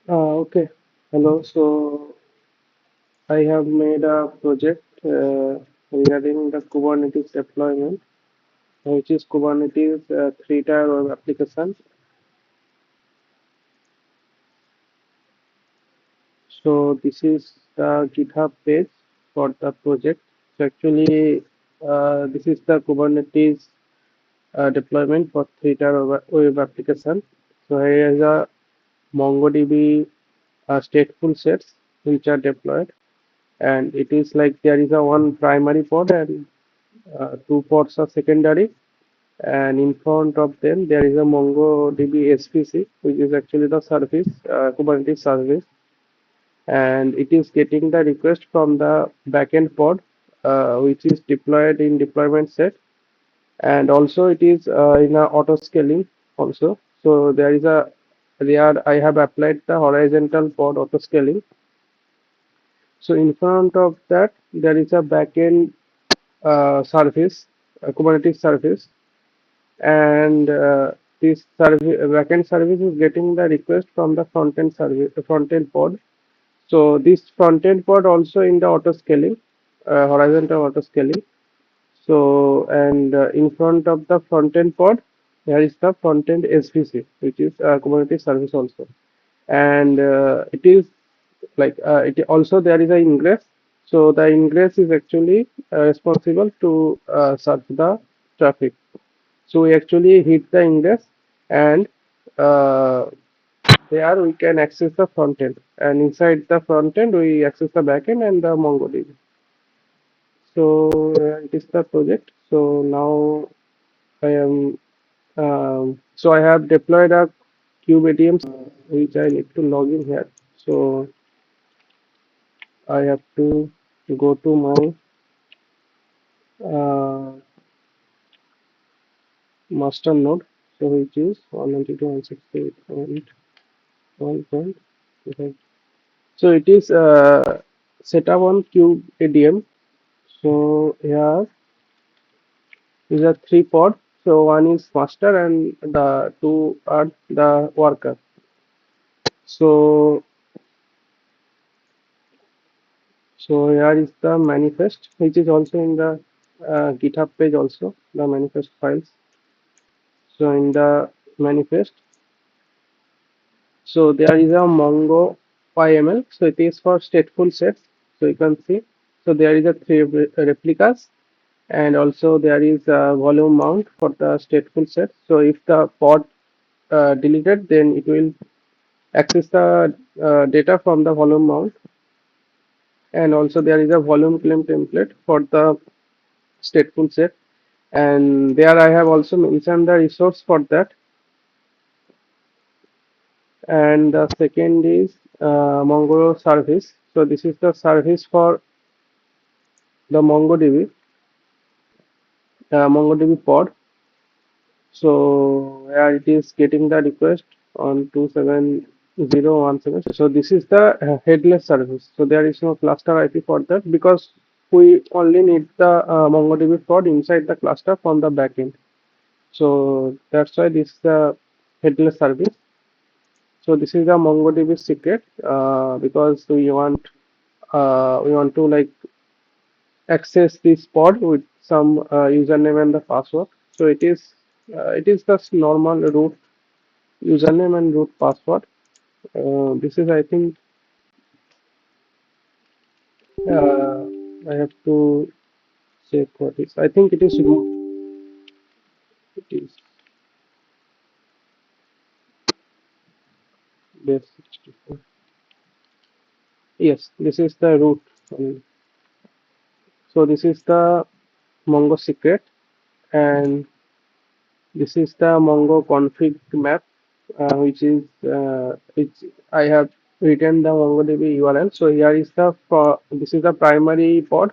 Okay. Hello. So I have made a project regarding the Kubernetes deployment, which is Kubernetes three-tier web application. So this is the GitHub page for the project. So actually, this is the Kubernetes deployment for three-tier web application. So here is a MongoDB stateful sets which are deployed, and it is like there is a one primary pod and two pods are secondary, and in front of them there is a MongoDB SPC, which is actually the service, Kubernetes service, and it is getting the request from the backend pod, which is deployed in deployment set, and also it is in a auto scaling also. So there I have applied the horizontal pod auto scaling. So in front of that there is a backend service, a Kubernetes service, and this backend service is getting the request from the front-end service, front-end pod. So this front-end pod also in the auto scaling, horizontal auto scaling. So and in front of the front-end pod, there is the front-end SVC, which is Kubernetes service also, and it is like it also there is a ingress. So the ingress is actually responsible to serve the traffic. So we actually hit the index, and uh, there we can access the front end, and inside the front end we access the backend and the MongoDB. So it is the project. So now I am so I have deployed a Kubeadm, which I need to log in here. So I have to go to my uh, master node, so which is 192.168.1.1. So it is set up on Kubeadm. So here is a three pod. So one is master and the two are the worker. So here is the manifest, which is also in the GitHub page also the manifest files. So in the manifest, so there is a Mongo YML. So it is for stateful sets. So you can see. So there is a three replicas, and also there is a volume mount for the stateful set. So if the pod deleted, then it will access the data from the volume mount, and also there is a volume claim template for the stateful set, and there I have also mentioned the resource for that. And the second is Mongo service. So this is the service for the MongoDB pod. So where it is getting the request on 27017. So this is the headless service. So there is no cluster IP for that, because we only need the MongoDB pod inside the cluster from the backend. So that's why this is the headless service. So this is the MongoDB secret, because we want to like access this pod with some username and the password. So it is just normal root username and root password. This is, I think, uh, I have to check what is. I think it is root. It is base 64. Yes, this is the root. So this is the Mongo secret, and this is the Mongo config map, which I have written the MongoDB URL. So here is the this is the primary pod,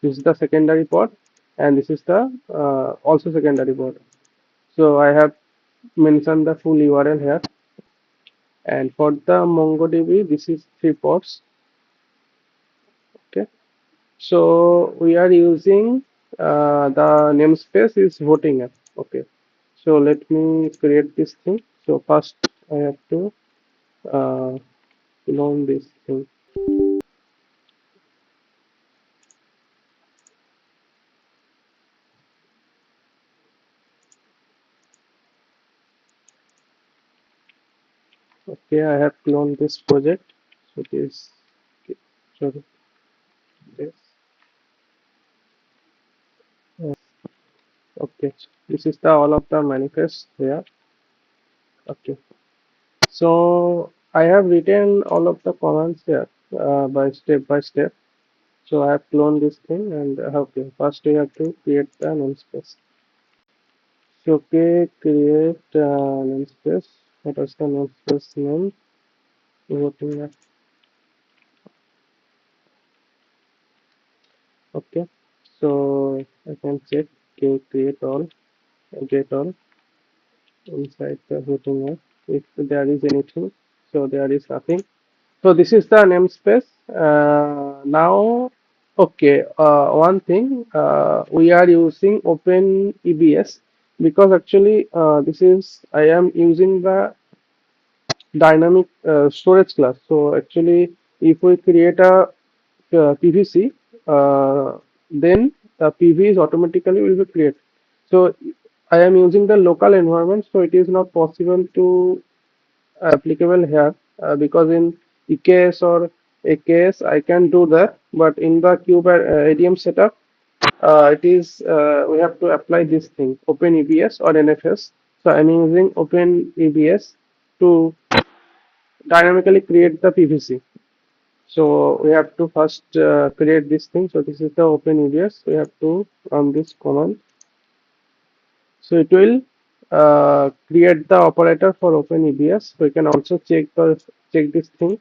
this is the secondary pod, and this is the also secondary pod. So I have mentioned the full URL here. And for the MongoDB, this is three pods. Okay. So we are using the namespace is voting app. Okay. So let me create this thing. So first I have to uh, clone this thing. Okay, I have cloned this project. So this, okay, sorry, this. Okay, this is the all of the manifest here. Okay, so I have written all of the commands here by step by step. So I have cloned this thing and okay, first we have to create the namespace. So okay, create namespace. What is the namespace name? Voting map. Okay, so I can check okay, create all, get all inside the voting map if there is anything. So there is nothing. So this is the namespace. Now, okay, one thing we are using OpenEBS because actually this is I am using the dynamic storage class. So actually, if we create a PVC, then the PV is automatically will be created. So I am using the local environment, so it is not possible to applicable here because in EKS or AKS I can do that, but in the Kubeadm setup, it is we have to apply this thing OpenEBS or NFS. So I'm using OpenEBS to dynamically create the PVC. So we have to first create this thing. So this is the OpenEBS. We have to run this command. So it will create the operator for OpenEBS. We can also check this thing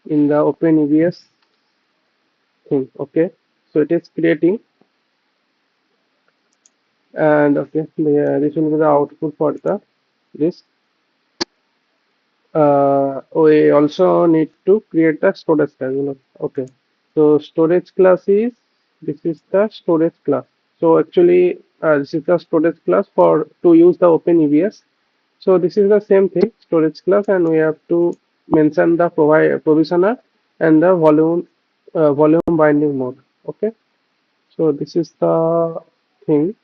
in the OpenEBS thing. Okay, so it is creating, and okay, this will be the output for the this. We also need to create a storage class. Okay, so storage class is this is the storage class. So actually, this is the storage class for to use the OpenEBS. So this is the same thing, storage class, and we have to mention the provisioner and the volume binding mode. Okay, so this is the thing.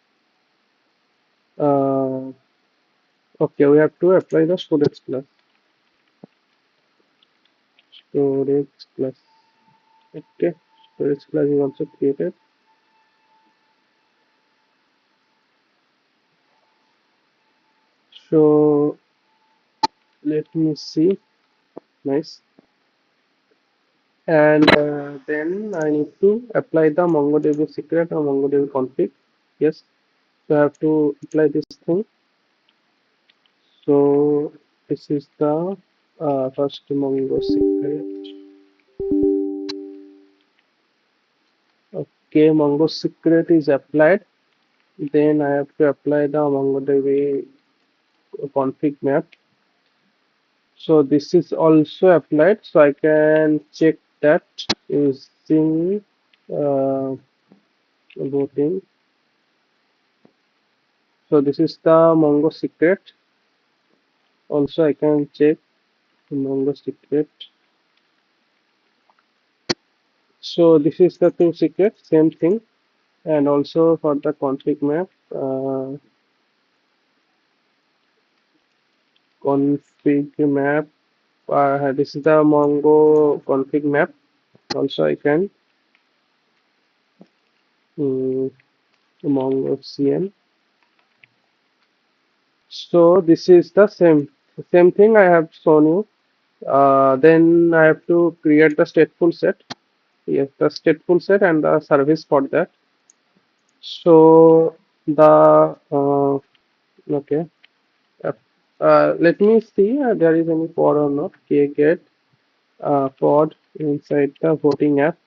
Uh, okay, we have to apply the storage class. Storage class. Okay, storage class is also created. So let me see. Nice. And then I need to apply the MongoDB secret or MongoDB config. Yes, so I have to apply this thing. So this is the first Mongo secret. Okay, Mongo secret is applied. Then I have to apply the MongoDB config map. So this is also applied. So I can check that using voting. So this is the Mongo secret. Also I can check Mongo secret. So this is the two secrets, same thing. And also for the config map, config map. This is the Mongo config map. Also I can Mongo CM. So this is the same thing I have shown you. Then I have to create the stateful set. Yes, the stateful set and the service for that. So the okay. Uh, let me see there is any pod or not. Get pod inside the voting app.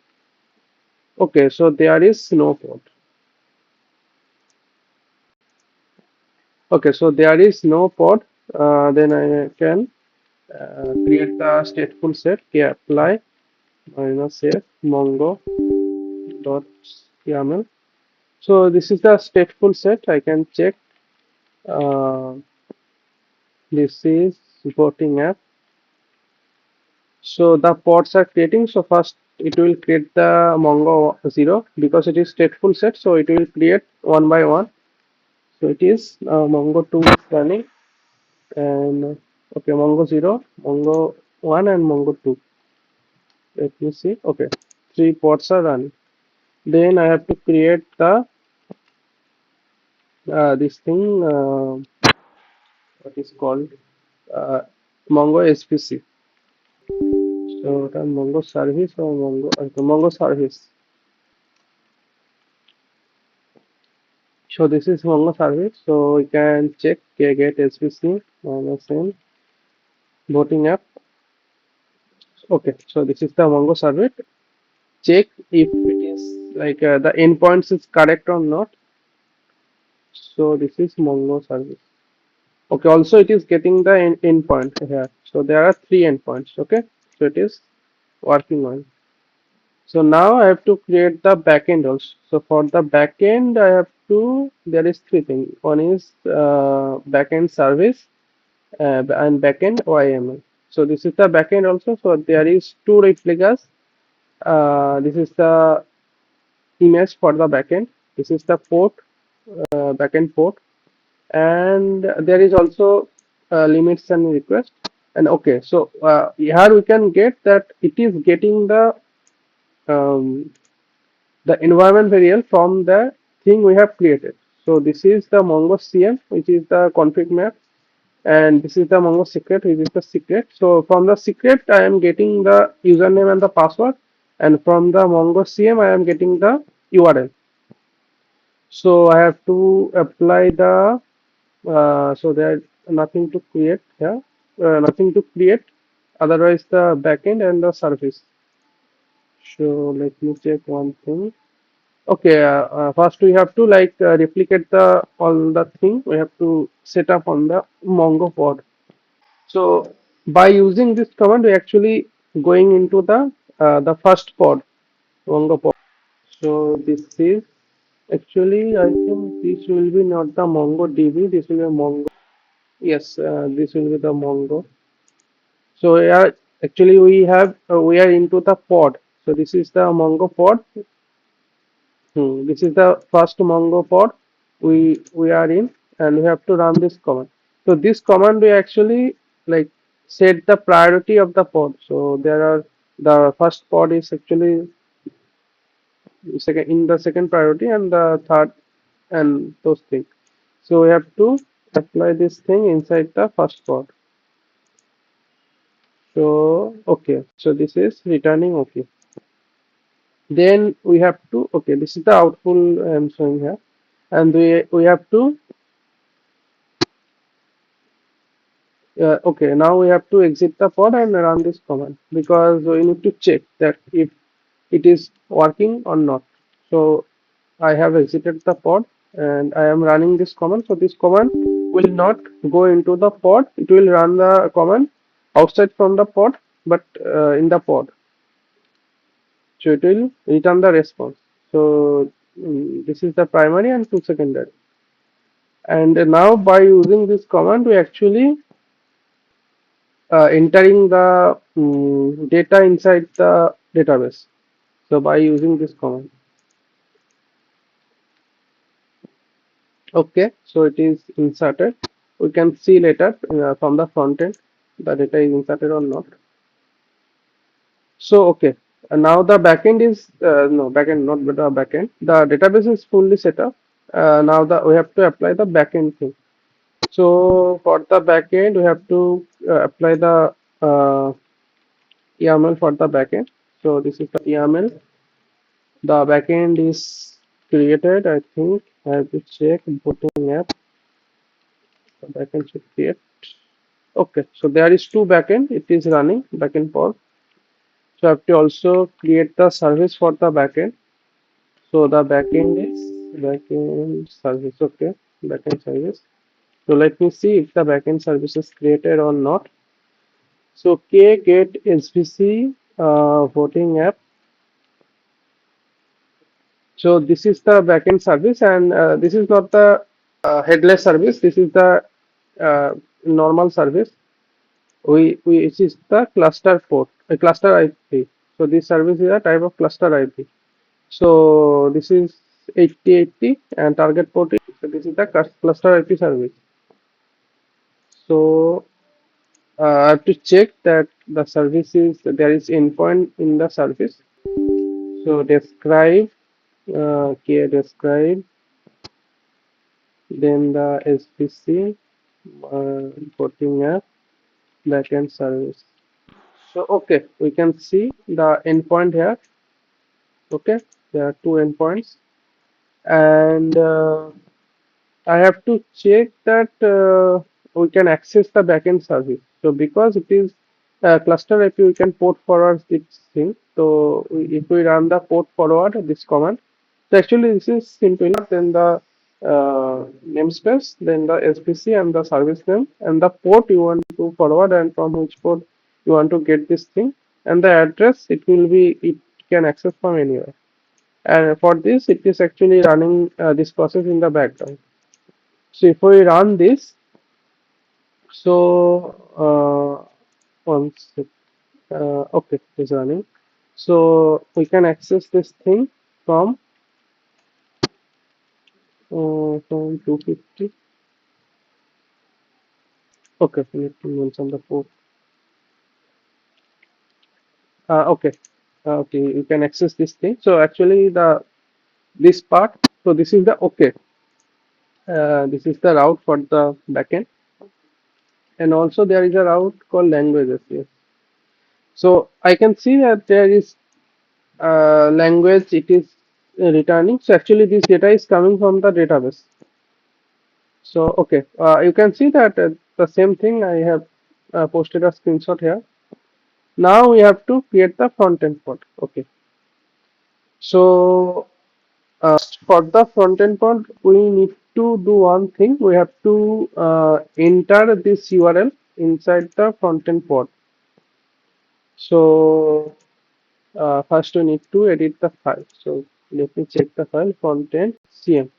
Okay, so there is no pod. Okay, so there is no pod. Then I can create the stateful set. Apply minus f mongo dot yaml. So this is the stateful set. I can check. Uh, this is voting app. So the pods are creating. So first it will create the Mongo 0 because it is stateful set. So it will create one by one. So it is Mongo 2 is running, and okay, Mongo 0, Mongo 1, and Mongo 2. Let me see. Okay, three pods are running. Then I have to create the this thing. What is called uh, Mongo SPC. So the Mongo service or Mongo service. So this is Mongo service. So we can check get SPC minus n voting app. Okay, so this is the Mongo service. Check if it is like the endpoints is correct or not. So this is Mongo service. Okay, also it is getting the endpoint here. So there are three endpoints. Okay, so it is working on. So now I have to create the backend also. So for the backend, I have to, there is three things. One is backend service and backend YML. So this is the backend also. So there is two replicas. This is the image for the backend. This is the port, backend port, and there is also limits and request. And okay, so here we can get that it is getting um, the environment variable from the thing we have created. So this is the Mongo CM, which is the config map, and this is the Mongo secret, which is the secret. So from the secret, I am getting the username and the password, and from the Mongo CM, I am getting the URL. So I have to apply the so there nothing to create here, nothing to create. Otherwise, the backend and the service. So let me check one thing. Okay, first we have to like replicate the all the thing we have to set up on the Mongo pod. So by using this command, we actually going into the first pod, Mongo pod. So this is actually I think this will be not the MongoDB. This will be Mongo. Yes, this will be the Mongo. So yeah, actually we are into the pod. So this is the Mongo pod. This is the first Mongo pod we are in, and we have to run this command. So this command we actually like set the priority of the pod. So there are the first pod is actually second in the second priority and the third and those things. So we have to apply this thing inside the first pod. So okay, so this is returning okay. Then we have to okay, this is the output I am showing here, and we have to okay, now we have to exit the pod and run this command because we need to check that if it is working or not. So I have exited the pod and I am running this command. So this command will not go into the pod. It will run the command outside from the pod, but in the pod. So it will return the response. So this is the primary and two secondary. And now by using this command, we actually entering the data inside the database. So by using this command, okay, so it is inserted. We can see later from the front end the data is inserted or not. So okay, now the backend is no backend, not the backend. The database is fully set up. Now the we have to apply the backend thing. So for the backend, we have to apply the YAML for the backend. So this is the YAML. The backend is created. I think I have to check booting app. The backend should create. Okay, so there is two backend. It is running backend pod. So I have to also create the service for the backend. So the backend is backend service. Okay, backend service. So let me see if the backend service is created or not. So k get SVC voting app. So this is the backend service, and this is not the headless service. This is the uh, normal service. which is the cluster port, a cluster IP. So this service is a type of cluster IP. So this is 8080 and target port is, so this is the cluster IP service. So I have to check that the service is there is endpoint in the service. So describe, describe, then the SPC, porting app, backend service. So okay, we can see the endpoint here. Okay, there are two endpoints, and I have to check that we can access the backend service. So because it is cluster IP, we can port forward this thing. So if we run the port forward this command, so actually this is simple. Then the namespace, then the SPC and the service name, and the port you want to forward, and from which port you want to get this thing, and the address it will be, it can access from anywhere. And for this, it is actually running this process in the background. So if we run this, so once okay, it is running. So we can access this thing from 250. Okay, we need to mention the port. Okay, okay, you can access this thing. So actually the this part. So this is the okay. This is the route for the backend, and also there is a route called languages. Yes. So I can see that there is language it is returning. So actually this data is coming from the database. So okay, you can see that the same thing I have posted a screenshot here. Now we have to create the front end part. Okay, so for the front end part we need to do one thing. We have to enter this URL inside the front end part. So first we need to edit the file. So let me check the file content cm.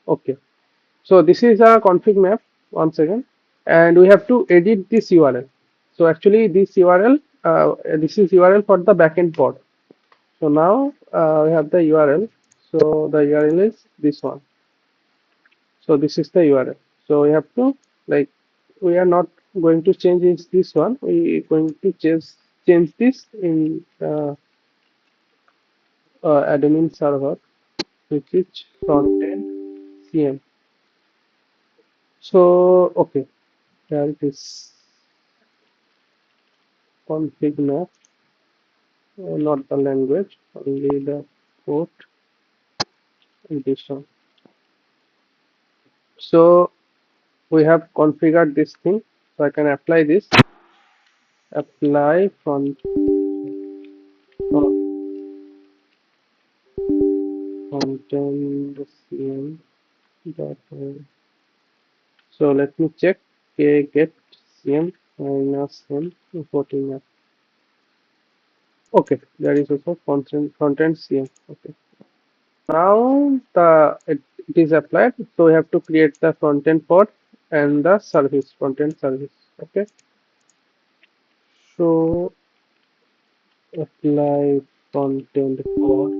Okay. So this is a config map once again, and we have to edit this URL. So actually this URL, this is URL for the backend pod. So now we have the URL. So the URL is this one. So this is the URL. So we have to, like, we are not going to change this one. We are going to change this in admin server, which is frontend cm. So okay, there it is. Config map, not the language, only the port edition. So we have configured this thing. So I can apply this. Apply content cm dot. So let me check. Get cm minus m importing map. Okay, there is also content cm. Okay. Now it is applied, so we have to create the front end pod and the service, front end service. Okay, so apply front end pod.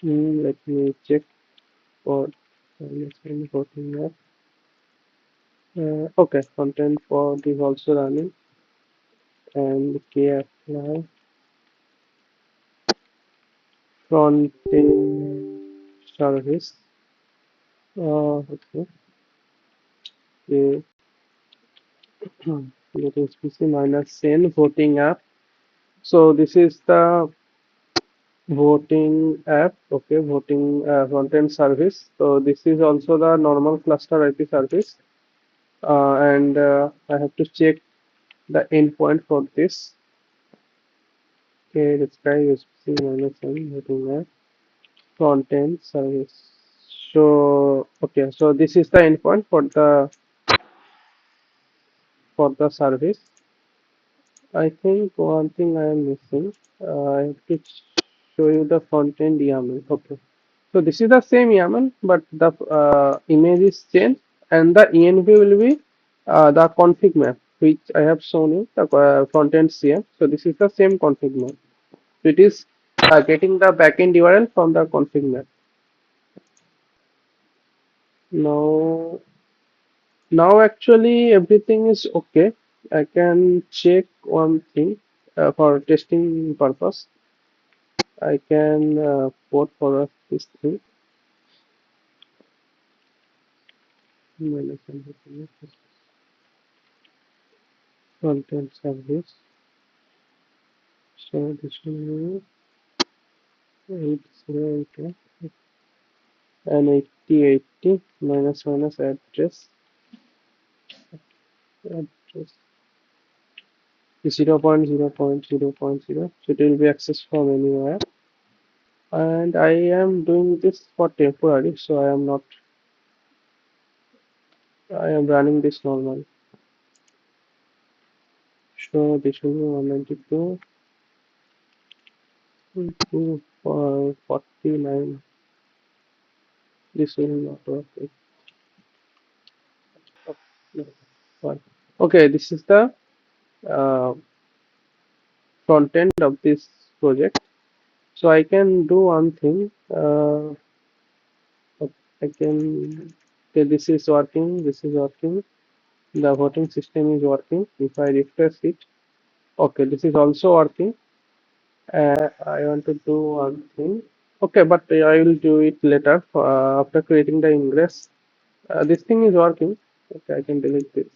Let me check pod. Okay, front end pod is also running, and k apply front end service. Okay, okay. Let us PC minus n voting app. So this is the voting app. Okay, voting front-end service. So this is also the normal cluster IP service, and I have to check the endpoint for this. Okay, describe USP minus n voting app front-end service. So okay, so this is the endpoint for the service. I think one thing I am missing. I have to show you the front-end YAML. Okay. So this is the same YAML, but the image is changed, and the env will be the config map, which I have shown you, the front-end CM. So this is the same config map. So it is getting the backend URL from the config map. Now, now actually everything is okay. I can check one thing for testing purpose. I can port for this thing. Front-end service. So this will be 808 and 8080 minus address 0.0.0.0, so it will be accessed from anywhere. And I am doing this for temporary, so I am running this normal. So this will be 192.249. This will not work. No, fine. Okay, this is the uh, front end of this project. So I can do one thing. I can. Okay, this is working. This is working. The voting system is working. If I refresh it, okay, this is also working. I want to do one thing. Okay, but I will do it later after creating the ingress. This thing is working. Okay, I can delete this.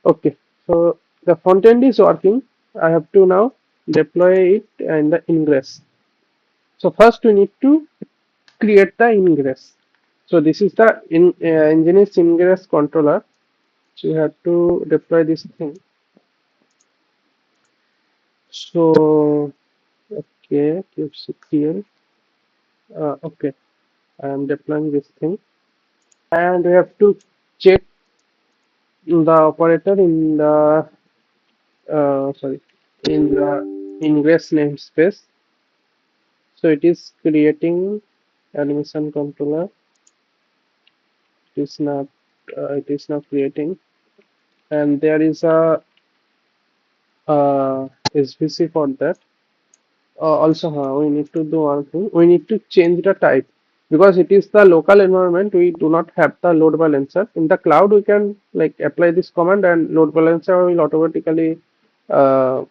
Okay, so the front end is working. I have to now deploy it in the ingress. So first we need to create the ingress. So this is the NGINX Ingress Controller. So you have to deploy this thing. So okay, kubectl. Okay, I am deploying this thing, and we have to check the operator in the sorry, in the ingress namespace. So it is creating admission controller. It is not. It is not creating, and there is a SVC for that. Also, we need to do one thing. We need to change the type because it is the local environment. We do not have the load balancer. In the cloud, we can like apply this command and load balancer will automatically uh,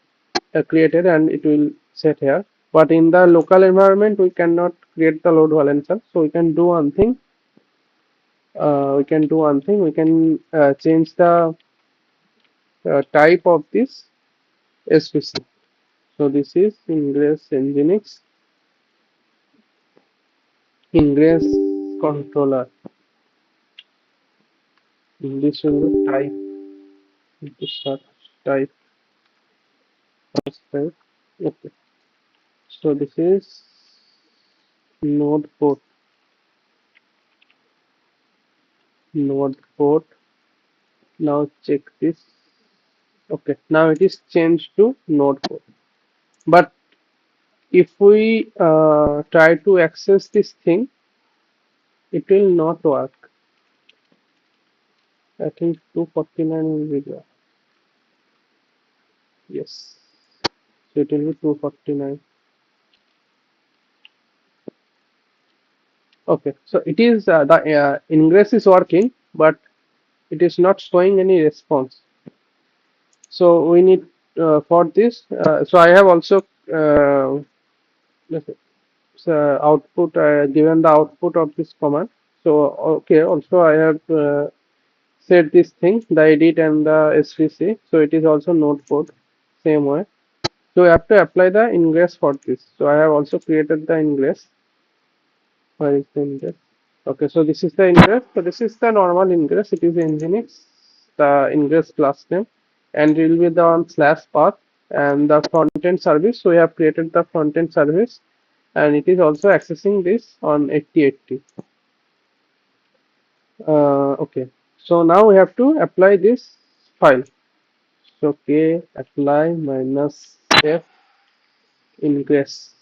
created and it will set here. But in the local environment, we cannot create the load balancer. So we can do one thing. We can change the type of this SVC. So this is Ingress NGINX Ingress Controller. This will be type. To start type first type. Okay. So this is node port. Node port. Now check this. Okay. Now it is changed to node port. But if we try to access this thing, it will not work. I think 249 will be there. Yes. So it will be 249. Okay. So it is the ingress is working, but it is not showing any response. So we need for this. So I have also output given the output of this command. So okay, also I have set this thing, the edit and the SVC. So it is also node port, same way. So I have to apply the ingress for this. So I have also created the ingress. Where is the ingress? Okay, so this is the ingress. So this is the normal ingress. It is Nginx, the ingress class name, and it will be the on slash path and the front-end service. So we have created the front-end service, and it is also accessing this on 8080. Okay, so now we have to apply this file. So k apply minus f ingress.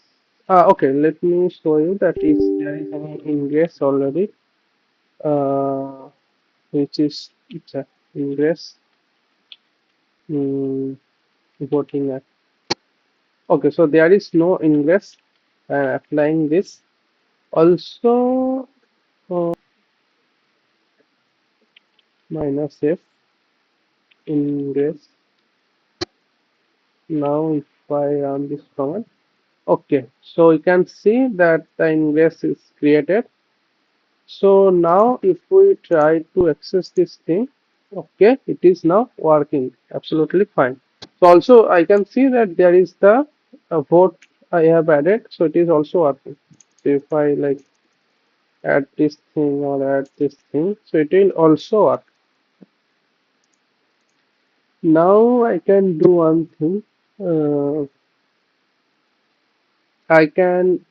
Okay, let me show you that is there is any ingress already. Which is Ingress voting app. Okay, so there is no Ingress. Applying this also -f Ingress. Now if I run this command, okay, so you can see that the Ingress is created. So now if we try to access this thing, okay, it is now working absolutely fine. So also I can see that there is the vote I have added, so it is also working. So if I like add this thing or add this thing, so it will also work. Now I can do one thing. Uh, I can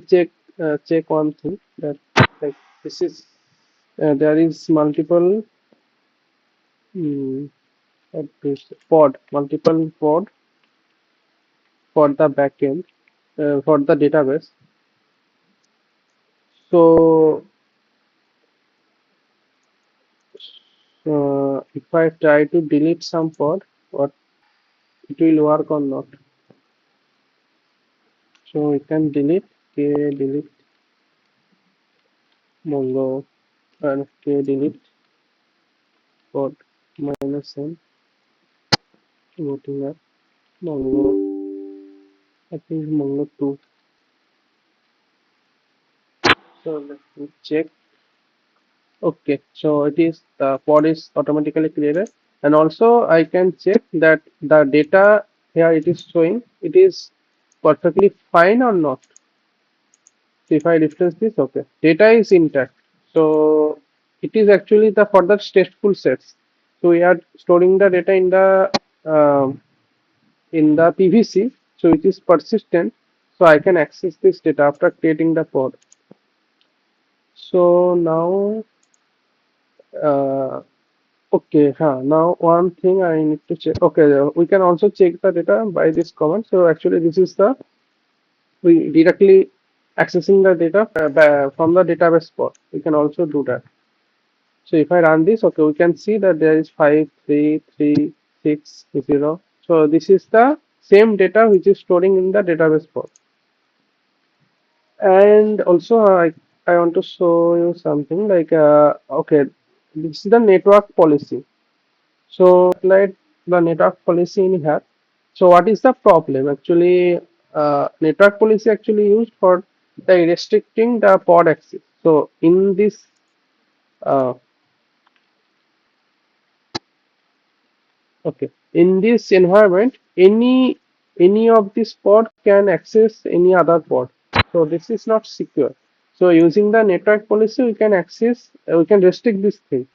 check one thing that like this is there is multiple um, multiple pod for the backend for the database. So if I try to delete some pod, what it will work or not? So we can delete delete Mongo and delete pod -n voting up Mongo. I think Mongo 2. So let me check. Okay, so it is the pod is automatically created, and also I can check that the data here it is showing it is perfectly fine or not. So if I refresh this, okay, data is intact. So it is actually the further stateful sets. So we are storing the data um, in the PVC, so it is persistent. So I can access this data after creating the pod. So now. Okay, now one thing I need to check. Okay, we can also check the data by this command. So actually, this is the we directly accessing the data from the database pod. We can also do that. So if I run this, okay, we can see that there is 53360. So this is the same data which is storing in the database pod. And also, I want to show you something like okay, this is the network policy. So applied the network policy in here. So what is the problem? Actually, network policy actually used for the restricting the pod access. So in this, uh, okay, in this environment, any of this pod can access any other pod. So this is not secure. So using the network policy, we can access, we can restrict this thing.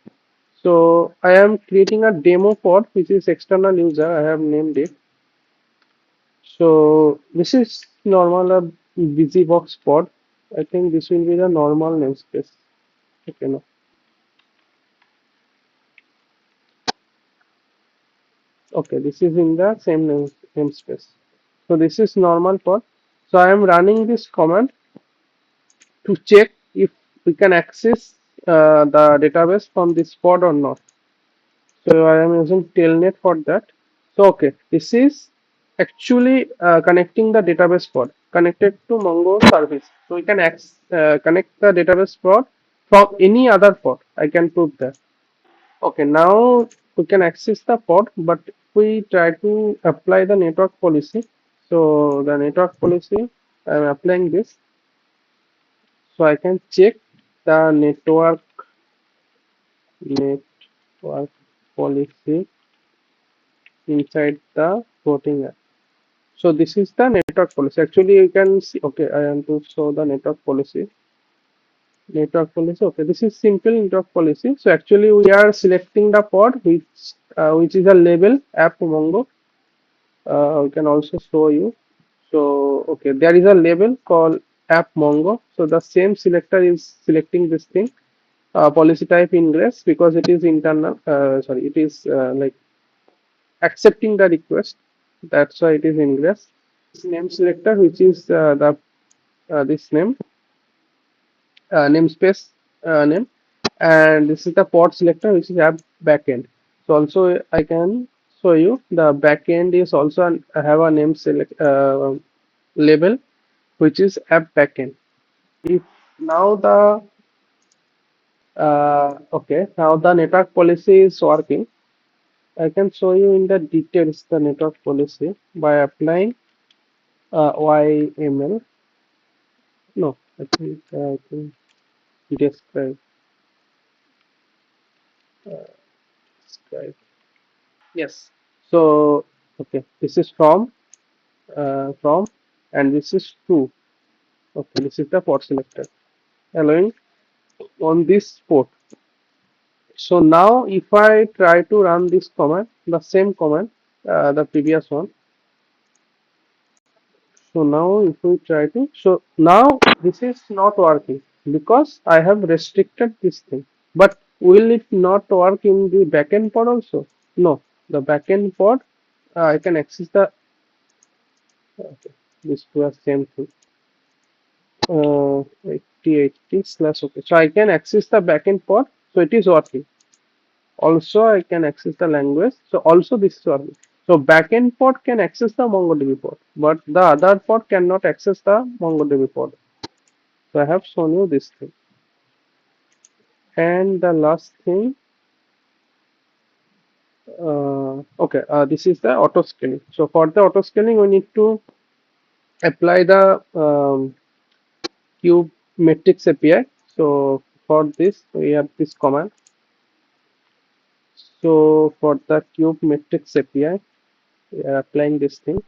So I am creating a demo pod which is external user. I have named it. So this is normal a BusyBox pod. I think this will be the normal namespace. Okay, no. Okay, this is in the same namespace. So this is normal pod. So I am running this command to check if we can access the database from this pod or not. So I am using telnet for that. So okay, this is actually connecting the database pod connected to Mongo service. So we can connect the database pod from any other pod. I can prove that. Okay, now we can access the pod, but we try to apply the network policy. So the network policy, I am applying this. So I can check the network policy inside the voting app. So this is the network policy. Actually, you can see. Okay, I am to show the network policy. Network policy. Okay, this is simple network policy. So actually, we are selecting the pod which is a label app Mongo. We can also show you. So okay, there is a label called app Mongo. So the same selector is selecting this thing. Policy type ingress because it is internal. Sorry, it is like accepting the request. That's why it is ingress. Name selector which is the this name namespace name, and this is the pod selector which is app backend. So also I can show you the backend is also have a name select label which is app backend. If now the okay, now the network policy is working. I can show you in the details the network policy by applying YML. No, I think describe describe. Yes. So okay, this is from, and this is to. Okay, this is the port selector allowing on this port. So now if I try to run this command, the same command, the previous one. So now if we try to, so now this is not working because I have restricted this thing. But will it not work in the backend pod also? No, the backend pod, I can access the, okay, this was same thing. 8080 slash okay. So I can access the backend pod, so it is working. Also, I can access the language. So also this is working. So backend pod can access the MongoDB pod, but the other pod cannot access the MongoDB pod. So I have shown you this thing. And the last thing, okay, this is the auto scaling. So for the auto scaling, we need to apply the Kubemetrics API. So for this, we have this command. So for the Kubemetrics API, we are applying this thing.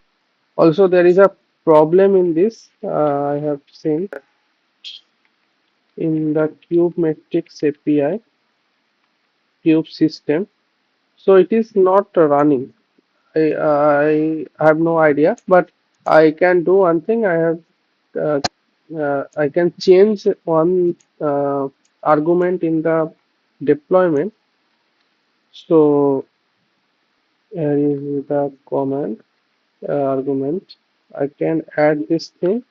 Also, there is a problem in this. I have seen in the Kubemetrics API, Kube system. So it is not running. I have no idea, but I can do one thing. Uh, I can change one argument in the deployment. So here is the command argument. I can add this thing.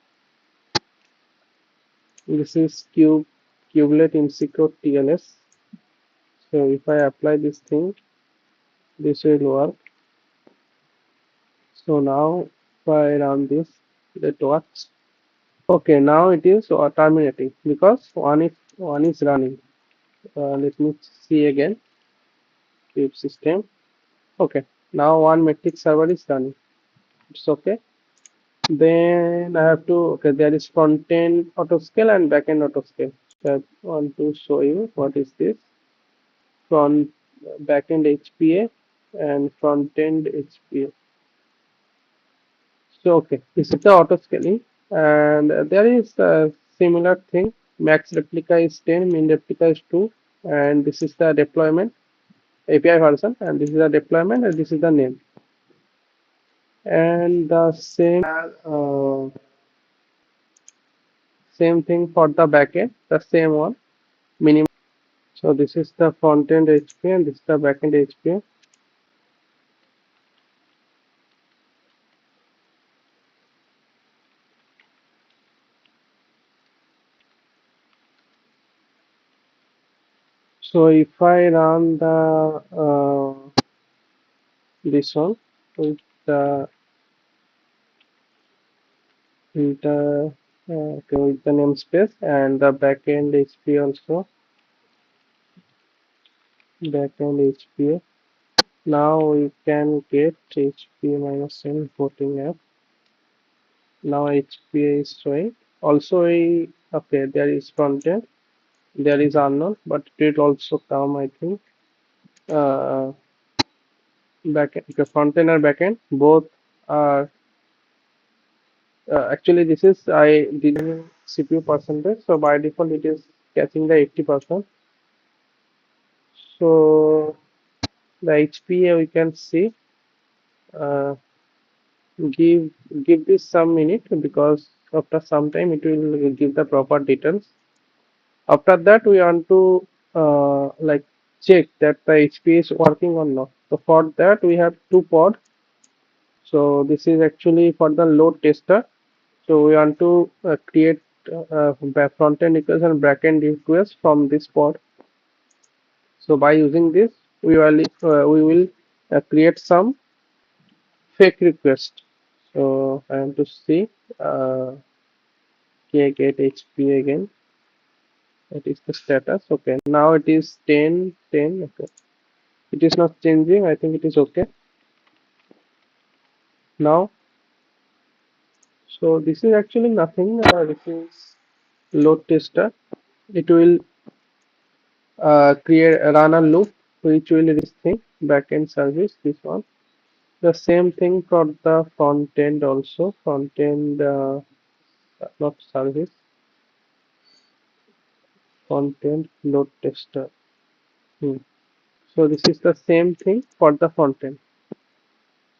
This is kubelet insecure TLS. So if I apply this thing, this will work. So now if I run this, that works. Okay, now it is terminating because one is running. Let me see again. Cube system. Okay, now one metric server is running. It's okay. Then I have to, okay, there is front end auto scale and back end auto scale. So I want to show you what is this front back end HPA and front end HPA. So okay, this is the auto scaling, and there is a similar thing. Max replica is 10, min replica is 2, and this is the deployment API version, and this is the deployment, and this is the name. And the same thing for the backend, the same one, minimum. So this is the front end HPA, and this is the backend HPA. So if I run the this one with the okay, with the namespace and the backend HP also, backend HPA. Now we can get HPA minus n voting app. Now HPA is showing. Also, okay, there is frontend, there is unknown, but it will also come, I think. Uh, Backend, okay, frontend and backend both are actually this is I did CPU percentage, so by default it is catching the 80%. So the HPA we can see, uh, give give this some minute because after some time it will give the proper details. After that we want to like check that the HPA is working or not. So for that we have two pods. So this is actually for the load tester. So we want to create front end request and back end request from this pod. So by using this, we will create some fake request. So I am to see get HPA again. That is the status. Okay, now it is 10 10. Okay, it is not changing. I think it is okay now. So this is actually nothing. This is load tester. It will create run a loop which will this thing backend service. This one. The same thing for the front end also. Front end not service. Front end load tester. Hmm. So this is the same thing for the front end.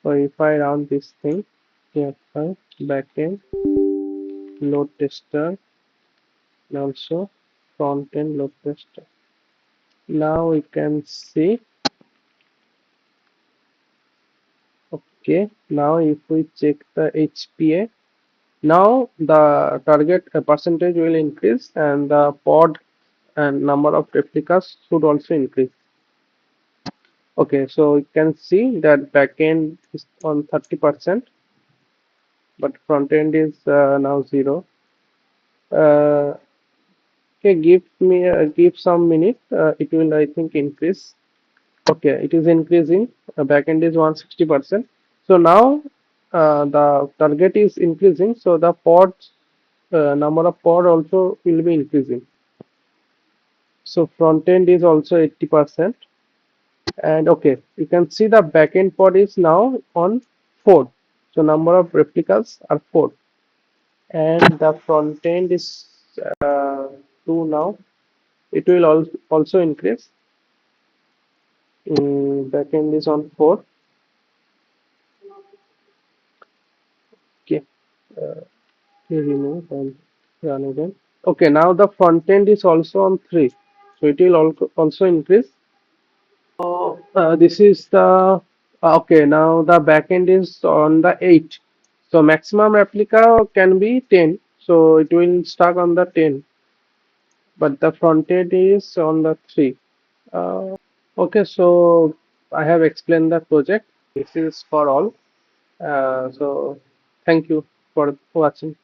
So if I run this thing, here backend load tester and also front end load tester. Now we can see, okay, now if we check the HPA, now the target percentage will increase and the pod and number of replicas should also increase. Okay, so you can see that backend is on 30%, but front end is now 0. Uh, okay, give some minute. It will I think increase. Okay, it is increasing. Backend is 160%. So now the target is increasing. So the pods number of pod also will be increasing. So front end is also 80%. And okay, you can see the backend pod is now on 4. So number of replicas are 4. And the front end is 2 now. It will also increase. Backend is on 4. Okay. Uh, remove and run again. Okay, now the front end is also on 3. So it will also increase. So this is the okay. Now the backend is on the 8. So maximum replica can be 10. So it will stuck on the 10, but the front end is on the 3. Okay, so I have explained the project. This is for all. So thank you for watching.